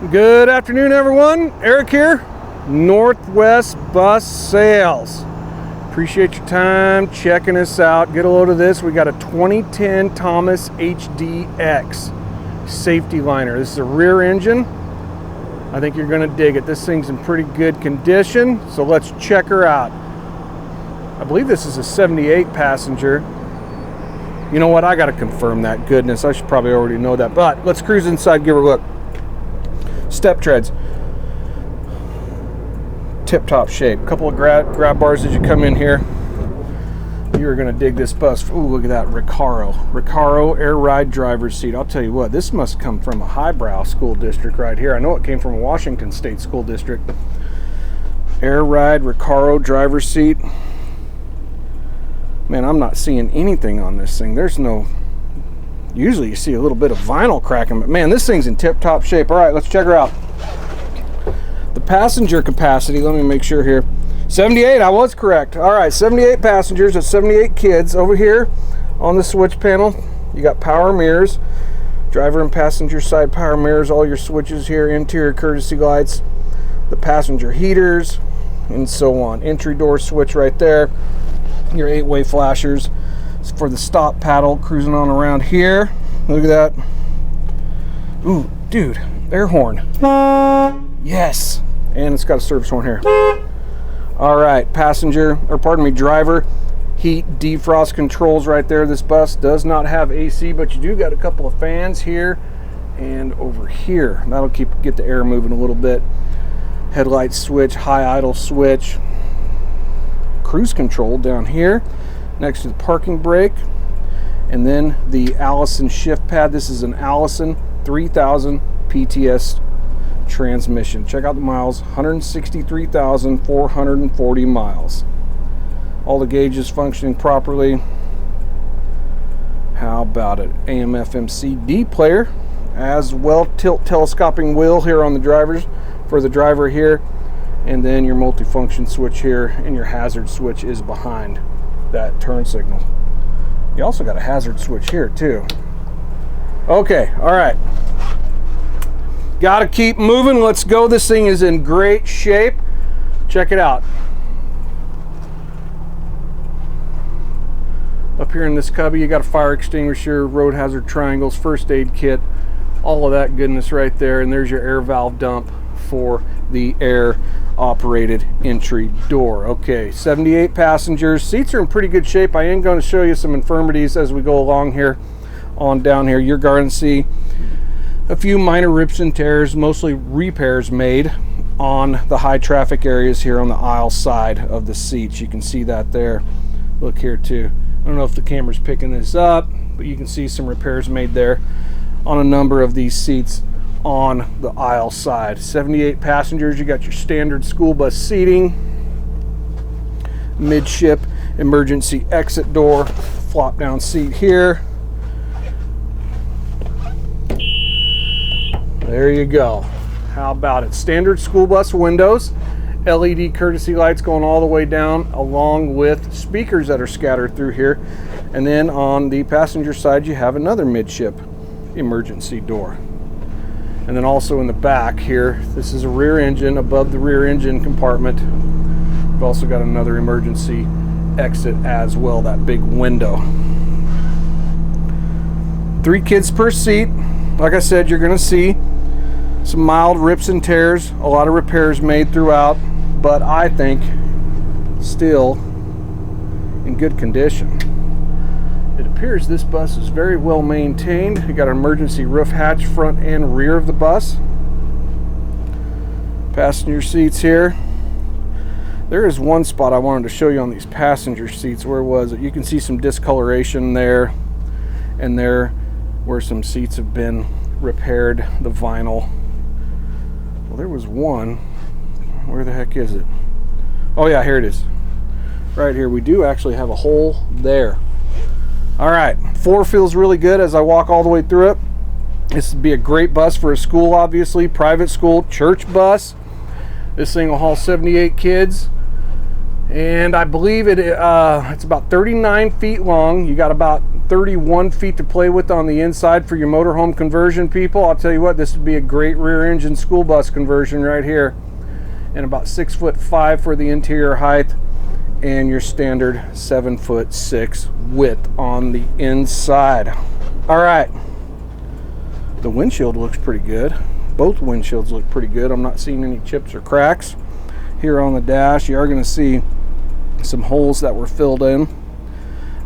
Good afternoon, everyone. Eric here, Northwest Bus Sales. Appreciate your time checking us out. Get a load of this. We got a 2010 Thomas HDX safety liner. This is a rear engine. I think you're going to dig it. This thing's in pretty good condition, so let's check her out. I believe this is a 78 passenger. You know what? I got to confirm that. Goodness, I should probably already know that. But let's cruise inside, give her a look. Step treads, tip-top shape. Couple of grab bars as you come in here. You're gonna dig this bus. Ooh, look at that Recaro air ride driver's seat. I'll tell you what, this must come from a highbrow school district right here. I know it came from a Washington State school district. Air ride Recaro driver's seat. Man, I'm not seeing anything on this thing. There's no. Usually you see a little bit of vinyl cracking, but man, this thing's in tip-top shape. All right, let's check her out. The passenger capacity, let me make sure here. 78, I was correct. All right, 78 passengers, that's 78 kids. Over here on the switch panel, you got power mirrors, driver and passenger side power mirrors, all your switches here, interior courtesy lights, the passenger heaters, and so on. Entry door switch right there, your 8-way flashers. For the stop paddle, cruising on around here. Look at that. Ooh, dude, air horn. Yes, and it's got a service horn here. All right, driver heat defrost controls right there. This bus does not have AC, but you do got a couple of fans here and over here. That'll get the air moving a little bit. Headlight switch, high idle switch. Cruise control down here next to the parking brake, and then the Allison shift pad. This is an Allison 3000 PTS transmission. Check out the miles, 163,440 miles. All the gauges functioning properly. How about it? AM FM CD player as well. Tilt telescoping wheel here on the driver here, and then your multifunction switch here, and your hazard switch is behind that turn signal. You also got a hazard switch here too. Okay, all right. Got to keep moving. Let's go. This thing is in great shape. Check it out. Up here in this cubby, you got a fire extinguisher, road hazard triangles, first aid kit, all of that goodness right there. And there's your air valve dump for the air operated entry door. Okay, 78 passengers. Seats are in pretty good shape. I am going to show you some infirmities as we go along here on down here. You're going to see a few minor rips and tears, mostly repairs made on the high traffic areas here on the aisle side of the seats. You can see that there. Look here too. I don't know if the camera's picking this up, but you can see some repairs made there on a number of these seats on the aisle side. 78 passengers. You got your standard school bus seating, midship emergency exit door, flop down seat here. There you go. How about it? Standard school bus windows, LED courtesy lights going all the way down, along with speakers that are scattered through here. And then on the passenger side you have another midship emergency door. And then also in the back here, this is a rear engine. Above the rear engine compartment, we've also got another emergency exit as well, that big window. 3 kids per seat. Like I said, you're going to see some mild rips and tears, a lot of repairs made throughout, but I think still in good condition. It appears this bus is very well maintained. You got an emergency roof hatch front and rear of the bus. Passenger seats here. There is one spot I wanted to show you on these passenger seats. Where was it? You can see some discoloration there and there where some seats have been repaired, the vinyl. Well, there was one. Where the heck is it? Oh yeah, here it is. Right here. We do actually have a hole there. All right, floor feels really good as I walk all the way through it. This would be a great bus for a school, obviously, private school, church bus. This thing will haul 78 kids And I believe it's about 39 feet long. You got about 31 feet to play with on the inside for your motorhome conversion people. I'll tell you what, this would be a great rear engine school bus conversion right here. And about 6'5" for the interior height, and your standard 7'6" width on the inside. All right, the windshield looks pretty good. Both windshields look pretty good. I'm not seeing any chips or cracks. Here on the dash, you are going to see some holes that were filled in.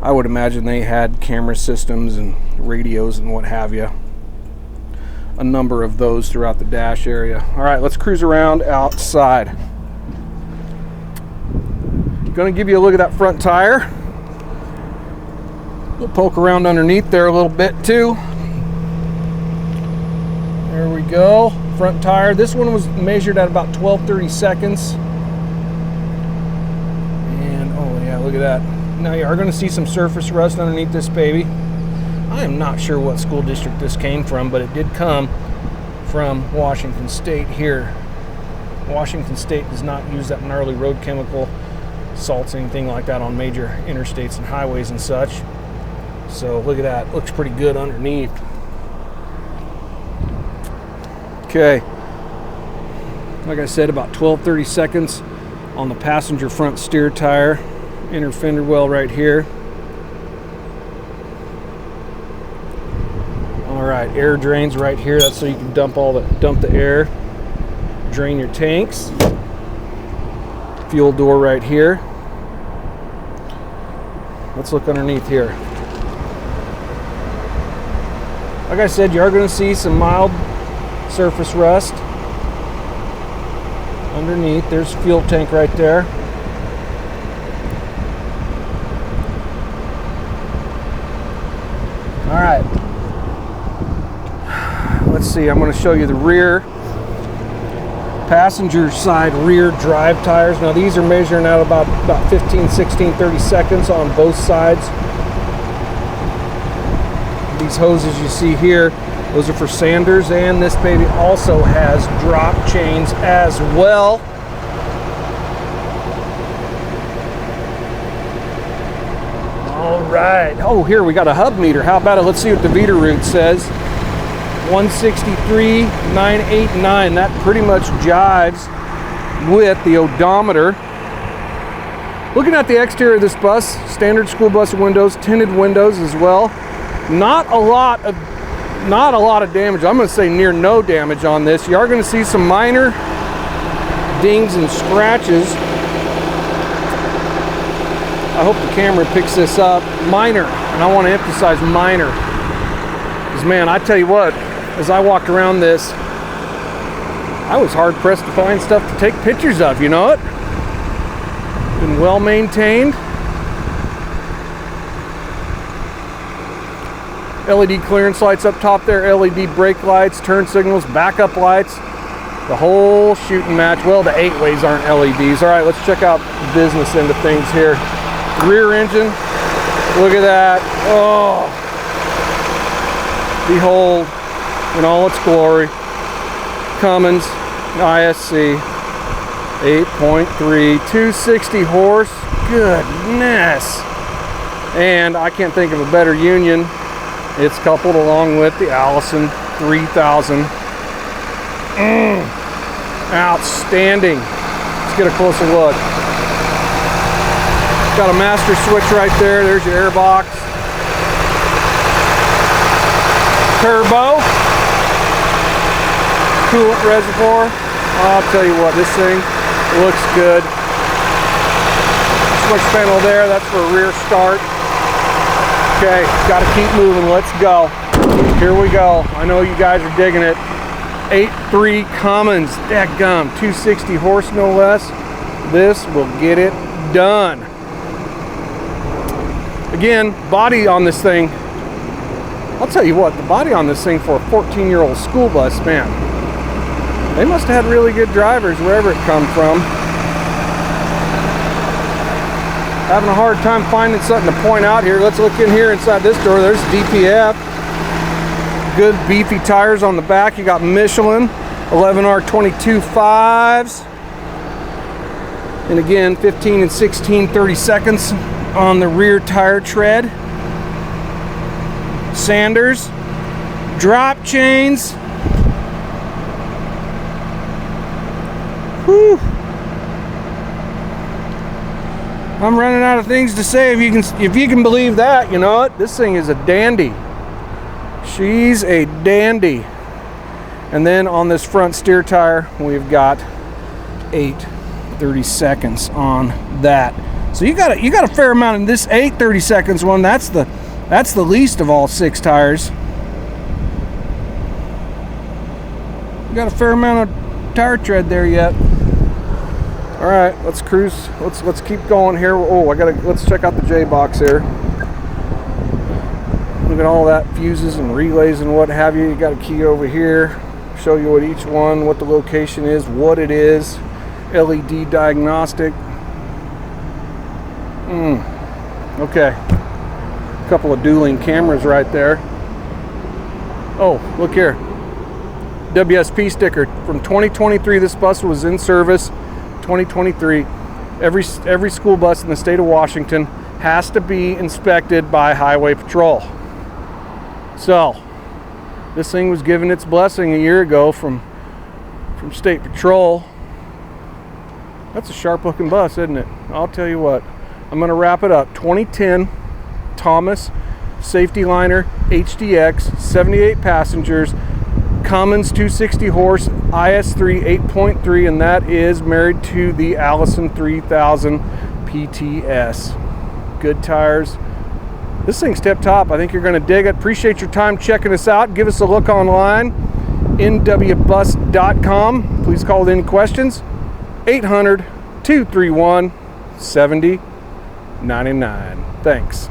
I would imagine they had camera systems and radios and what have you. A number of those throughout the dash area. All right, let's cruise around outside. Going to give you a look at that front tire. We'll poke around underneath there a little bit too. There we go. Front tire. This one was measured at about 12-30 seconds. And oh yeah, look at that. Now you are going to see some surface rust underneath this baby. I am not sure what school district this came from, but it did come from Washington State here. Washington State does not use that gnarly road chemical salts, anything like that on major interstates and highways and such. So look at that. Looks pretty good underneath. Okay. Like I said, about 12-30 seconds on the passenger front steer tire. Inner fender well right here. All right, air drains right here. That's so you can dump the air, drain your tanks. Fuel door right here. Let's look underneath here. Like I said, you are going to see some mild surface rust underneath. There's a fuel tank right there. All right, let's see, I'm going to show you the rear passenger side rear drive tires. Now these are measuring out about 15, 16, 30 seconds on both sides. These hoses you see here, those are for sanders, and this baby also has drop chains as well. All right. Oh, here we got a hub meter. How about it? Let's see what the meter root says. 163,989. That pretty much jives with the odometer. Looking at the exterior of this bus, standard school bus windows, tinted windows as well. Not a lot of damage. I'm going to say near no damage on this. You are going to see some minor dings and scratches. I hope the camera picks this up. Minor, and I want to emphasize minor. Because man, I tell you what, as I walked around this, I was hard pressed to find stuff to take pictures of, you know it? Been well maintained. LED clearance lights up top there, LED brake lights, turn signals, backup lights, the whole shooting match. Well, the 8-ways aren't LEDs. All right, let's check out the business end of things here. Rear engine, look at that. Oh, behold, in all its glory, Cummins ISC 8.3, 260 horse, goodness. And I can't think of a better union. It's coupled along with the Allison 3000. Outstanding. Let's get a closer look. Got a master switch right there. There's your air box. Turbo. Coolant reservoir. I'll tell you what, this thing looks good. Switch panel there, that's for a rear start. Okay, got to keep moving. Let's go. Here we go. I know you guys are digging it. 8.3 Cummins, dadgum, 260 horse no less. This will get it done. Again, body on this thing, I'll tell you what, the body on this thing for a 14-year-old school bus, man, they must have had really good drivers wherever it come from. Having a hard time finding something to point out here. Let's look in here inside this door. There's DPF. Good beefy tires on the back. You got Michelin 11R22 5s. And again, 15 and 16 30 seconds on the rear tire tread. Sanders, drop chains. Whew. I'm running out of things to say. If you can believe that, you know what? This thing is a dandy. She's a dandy. And then on this front steer tire, we've got 30 seconds on that. So you got a fair amount in this 30 seconds one. That's the least of all 6 tires. You got a fair amount of tire tread there yet. All right, let's cruise. Let's keep going here. Oh, let's check out the J box here. Look at all that fuses and relays and what have you. You got a key over here. Show you what each one, what the location is, what it is. LED diagnostic. Okay. A couple of dueling cameras right there. Oh, look here. WSP sticker from 2023. This bus was in service 2023. Every school bus in the state of Washington has to be inspected by Highway Patrol. So this thing was given its blessing a year ago from State Patrol. That's a sharp looking bus, isn't it? I'll tell you what. I'm going to wrap it up. 2010 Thomas safety liner HDX, 78 passengers, Cummins 260 horse, IS3 8.3, and that is married to the Allison 3000 PTS. Good tires. This thing's tip top. I think you're going to dig it. Appreciate your time checking us out. Give us a look online, nwbus.com. Please call with any questions. 800-231-7099. Thanks.